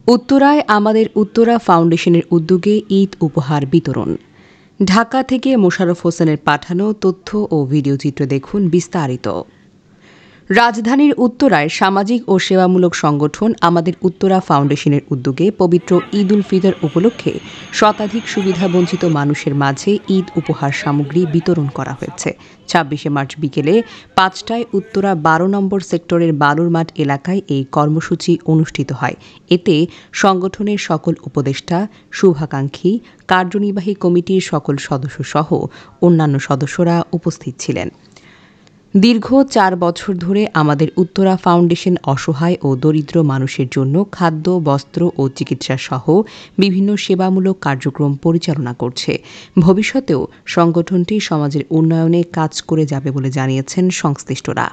উত্তরায় আমাদের উত্তরা ফাউন্ডেশনের উদ্যোগে ঈদ উপহার বিতরণ। ঢাকা থেকে মোশাররফ হোসেনের পাঠানো তথ্য ও ভিডিওচিত্র দেখুন বিস্তারিত। রাজধানীর উত্তরায় সামাজিক ও সেবামূলক সংগঠন আমাদের উত্তরা ফাউন্ডেশনের উদ্যোগে পবিত্র ঈদ উল ফিতর উপলক্ষে শতাধিক সুবিধাবঞ্চিত মানুষের মাঝে ঈদ উপহার সামগ্রী বিতরণ করা হয়েছে। ২৬শে মার্চ বিকেলে ৫টায় উত্তরা ১২ নম্বর সেক্টরের বালুরমাঠ এলাকায় এই কর্মসূচি অনুষ্ঠিত হয়। এতে সংগঠনের সকল উপদেষ্টা, শুভাকাঙ্ক্ষী, কার্যনির্বাহী কমিটির সকল সদস্যসহ অন্যান্য সদস্যরা উপস্থিত ছিলেন। দীর্ঘ ৪ বছর ধরে আমাদের উত্তরা ফাউন্ডেশন অসহায় ও দরিদ্র মানুষের জন্য খাদ্য, বস্ত্র ও চিকিৎসা সহ বিভিন্ন সেবামূলক কার্যক্রম পরিচালনা করছে। ভবিষ্যতেও সংগঠনটি সমাজের উন্নয়নে কাজ করে যাবে বলে জানিয়েছেন সংশ্লিষ্টরা।